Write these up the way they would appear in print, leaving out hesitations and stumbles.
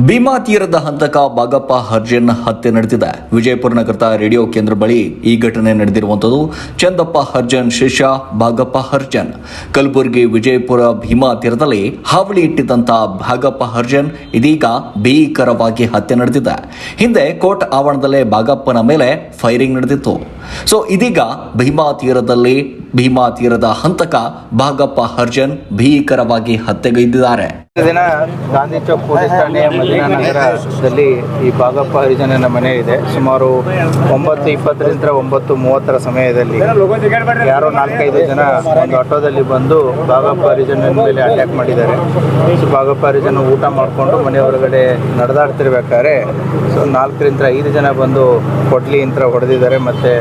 ಭೀಮಾ ತೀರದ ಹಂತಕ ಬಾಗಪ್ಪ ಹರ್ಜನ್ ಹತ್ಯೆ ನಡೆದಿದೆ. ವಿಜಯಪುರ ನಗರದ ರೇಡಿಯೋ ಕೇಂದ್ರ ಬಳಿ ಈ ಘಟನೆ ನಡೆದಿರುವಂಥದ್ದು. ಚಂದಪ್ಪ ಹರ್ಜನ್ ಶಿಷ್ಯ ಬಾಗಪ್ಪ ಹರ್ಜನ್ ಕಲಬುರಗಿ ವಿಜಯಪುರ ಭೀಮಾ ತೀರದಲ್ಲಿ ಹಾವಳಿ ಇಟ್ಟಿದ್ದಂತ ಬಾಗಪ್ಪ ಹರ್ಜನ್ ಇದೀಗ ಭೀಕರವಾಗಿ ಹತ್ಯೆ ನಡೆದಿದೆ. ಹಿಂದೆ ಕೋರ್ಟ್ ಆವರಣದಲ್ಲೇ ಬಾಗಪ್ಪನ ಮೇಲೆ ಫೈರಿಂಗ್ ನಡೆದಿತ್ತು. ಸೊ ಇದೀಗ ಭೀಮಾ ತೀರದ ಹಂತಕ ಬಾಗಪ್ಪ ಹರ್ಜನ್ ಭೀಕರವಾಗಿ ಹತ್ಯೆಗೈದಿದ್ದಾರೆ. ದಿನ ಗಾಂಧಿ ಚೌಕ್ ಪೊಲೀಸ್ ಠಾಣೆಯ ಮದೀನಾ ನಗರದಲ್ಲಿ ಈ ಬಾಗಪ್ಪ ಹರಿಜನನ ಮನೆ ಇದೆ. ಸುಮಾರು 9:20ರಿಂದ 9:30 ಸಮಯದಲ್ಲಿ ಯಾರೋ 4-5 ಜನ ಒಂದು ಆಟೋದಲ್ಲಿ ಬಂದು ಬಾಗಪ್ಪ ಹರಿಜನನ ಮೇಲೆ ಅಟ್ಯಾಕ್ ಮಾಡಿದ್ದಾರೆ. ಸೊ ಬಾಗಪ್ಪ ಹರಿಜನ ಊಟ ಮಾಡಿಕೊಂಡು ಮನೆ ಹೊರಗಡೆ ನಡೆದಾಡ್ತಿರ್ಬೇಕಾದ್ರೆ 4ರಿಂದ 5 ಜನ ಬಂದು ಕೊಡ್ಲಿ ಯಂತ್ರ ಹೊಡೆದಿದ್ದಾರೆ, ಮತ್ತು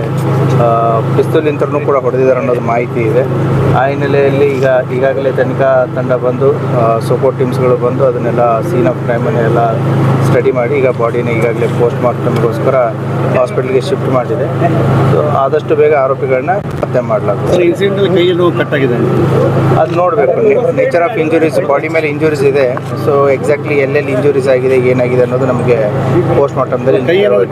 ಪಿಸ್ತೂಲ್ ಯಂತ್ರನೂ ಕೂಡ ಹೊಡೆದಿದ್ದಾರೆ ಅನ್ನೋದು ಮಾಹಿತಿ ಇದೆ. ಆ ಹಿನ್ನೆಲೆಯಲ್ಲಿ ಈಗಾಗಲೇ ತನಿಖಾ ತಂಡ ಬಂದು ಸೋಕೋ ಟೀಮ್ಸ್ಗಳು ಬಂದು ಅದನ್ನೆಲ್ಲ ಸೀನ್ ಆಫ್ ಕ್ರೈಮನ್ನೆಲ್ಲ ಸ್ಟಡಿ ಮಾಡಿ ಈಗ ಬಾಡಿನ ಈಗಾಗಲೇ ಪೋಸ್ಟ್ ಮಾರ್ಟಮ್ಗೋಸ್ಕರ ಹಾಸ್ಪಿಟಲ್ಗೆ ಶಿಫ್ಟ್ ಮಾಡಿದೆ. ಸೊ ಆದಷ್ಟು ಬೇಗ ಆರೋಪಿಗಳನ್ನ ಹತ್ಯೆ ಮಾಡಲಾಗುತ್ತೆ. ಇನ್ಸಿಡೆಂಟ್ ಕೈಯಲ್ಲೂ ಕಟ್ಟಾಗಿದೆ, ಅದು ನೋಡಬೇಕು. ನೇಚರ್ ಆಫ್ ಇಂಜುರೀಸ್, ಬಾಡಿ ಮೇಲೆ ಇಂಜುರೀಸ್ ಇದೆ. ಸೊ ಎಕ್ಸಾಕ್ಟ್ಲಿ ಎಲ್ಲೆಲ್ಲಿ ಇಂಜುರೀಸ್ ಆಗಿದೆ, ಏನಾಗಿದೆ ಅನ್ನೋದು ನಮಗೆ ಪೋಸ್ಟ್ ಮಾರ್ಟಮ್ದಲ್ಲಿ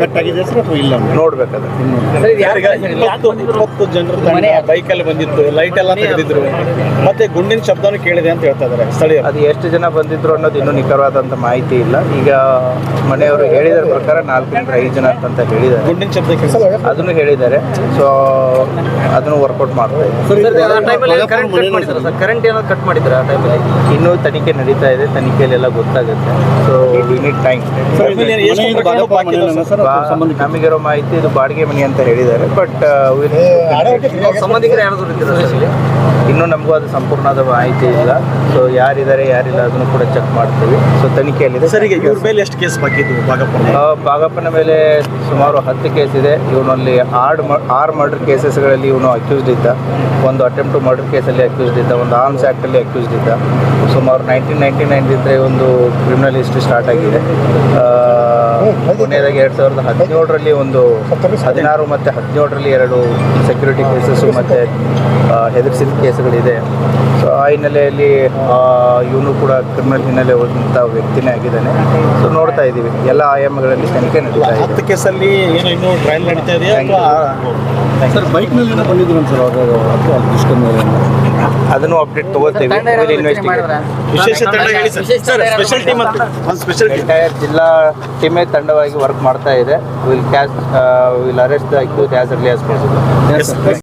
ಕಟ್ಟಾಗಿದೆ ಅಥವಾ ಇಲ್ಲ ನೋಡ್ಬೇಕಾದ್ರೆ. 20 ಜನರ ಬೈಕಲ್ಲಿ ಬಂದಿತ್ತು, ಲೈಟ್ ಎಲ್ಲ ತೆಗೆದಿದ್ರು, ಮತ್ತೆ ಗುಂಡಿನ ಶಬ್ದನೂ ಕೇಳಿದೆ ಅಂತ ಹೇಳ್ತಾ ಇದ್ದಾರೆ ಸ್ಥಳೀಯರು. ಅದು ಎಷ್ಟು ಜನ ಬಂದಿದ್ರು ಅನ್ನೋದು ಇನ್ನೂ ನಿಖರವಾದಂಥ ಮಾಹಿತಿ ಇಲ್ಲ. ಈಗ ಮನೆಯವರು ಹೇಳಿದ ಪ್ರಕಾರ 4ರಿಂದ 5 ಜನ ಅಂತ ಹೇಳಿದ್ದಾರೆ. ಗುಂಡಿನ ಶಬ್ದ ಅದನ್ನು ಹೇಳಿದ್ದಾರೆ. ಸೊ ಅದನ್ನು ವರ್ಕೌಟ್ ಮಾಡ್ತಾ ಇದ್ದಾರೆ. ಕರೆಂಟ್ ಏನೋ ಕಟ್ ಮಾಡಿದ್ರೆ ಆ ಟೈಮಲ್ಲಿ ಇನ್ನೂ ತನಿಖೆ ನಡೀತಾ ಇದೆ. ತನಿಖೆಯಲ್ಲೆಲ್ಲ ಗೊತ್ತಾಗುತ್ತೆ. So we need time. ನಮಗಿರೋ ಮಾಹಿತಿ ಇದು ಬಾಡಿಗೆ ಮನೆ ಅಂತ ಹೇಳಿದ್ದಾರೆ. ಬಟ್ ಸಂಬಂಧಿಕರು ಯಾರಾದರೂ ಇದ್ದಾರೆ ಇನ್ನೂ ನಮಗೂ ಅದು ಸಂಪೂರ್ಣವಾದ ಮಾಹಿತಿ ಇಲ್ಲ. ಸೊ ಯಾರಿದ್ದಾರೆ ಯಾರಿಲ್ಲ ಅದನ್ನು ಕೂಡ ಚೆಕ್ ಮಾಡ್ತೀವಿ. ಸೊ ತನಿಖೆಯಲ್ಲಿದೆ. ಸರಿಗೆ ಇವ್ರ ಮೇಲೆ ಎಷ್ಟು ಕೇಸ್ ಬಾಕಿ ಇದ್ದು ಬಾಗಪ್ಪನ ಮೇಲೆ ಸುಮಾರು 10 ಕೇಸ್ ಇದೆ. ಇವನಲ್ಲಿ 6 ಮರ್ಡರ್ ಕೇಸಸ್ಗಳಲ್ಲಿ ಇವನು ಅಕ್ಯೂಸ್ಡ್ ಇದ್ದ. ಒಂದು ಅಟೆಂಪ್ಟ್ ಟು ಮರ್ಡರ್ ಕೇಸಲ್ಲಿ ಅಕ್ಯೂಸ್ಡ್ ಇದ್ದ, ಒಂದು ಆರ್ಮ್ಸ್ ಆ್ಯಕ್ಟಲ್ಲಿ ಅಕ್ಯೂಸ್ಡ್ ಇದ್ದ. ಸುಮಾರು 1999 ಒಂದು ಕ್ರಿಮಿನಲ್ ಹಿಸ್ಟ್ರಿ ಸ್ಟಾರ್ಟ್ ಆಗಿದೆ. ಕೊನೆಯದಾಗಿ 2017ರಲ್ಲಿ ಒಂದು 16 ಮತ್ತು 17ರಲ್ಲಿ 2 ಸೆಕ್ಯೂರಿಟಿ ಕೇಸಸ್ಸು ಮತ್ತು ಹೆದರಿಸಿದ ಕೇಸುಗಳಿದೆ. ಸೊ ಆ ಹಿನ್ನೆಲೆಯಲ್ಲಿ ಇವನು ಕೂಡ ಕ್ರಿಮಿನಲ್ ಹಿನ್ನೆಲೆ ಹೋದಂಥ ವ್ಯಕ್ತಿನೇ ಆಗಿದ್ದಾನೆ. ಸೊ ನೋಡ್ತಾ ಇದ್ದೀವಿ, ಎಲ್ಲ ಆಯಾಮಗಳಲ್ಲಿ ತನಿಖೆ ನಡೀತಾ ಇದೆ. 10 ಕೇಸಲ್ಲಿ ಏನೋ ಇನ್ನೂ ಟ್ರಯಲ್ ನಡೀತಾ ಇದೆಯಾ? ಸರ್ ಬೈಕ್ನಲ್ಲಿ ಏನೋ ಬಂದಿದ್ರು ಸರ್ ಅದನ್ನು ಅಪ್ಡೇಟ್ ತಗೋತೀವಿ. ವಿಶೇಷ ತಂಡ ಹೇಳಿ ಸರ್. ಸ್ಪೆಷಲ್ ಟೀಮ್ ಅಂತ ಸ್ಪೆಷಲ್ ಎಂಟೈರ್ ಜಿಲ್ಲಾ ಟೀಮೇ ತಂಡವಾಗಿ ವರ್ಕ್ ಮಾಡ್ತಾ ಇದೆ. Will arrest the accused as early as possible.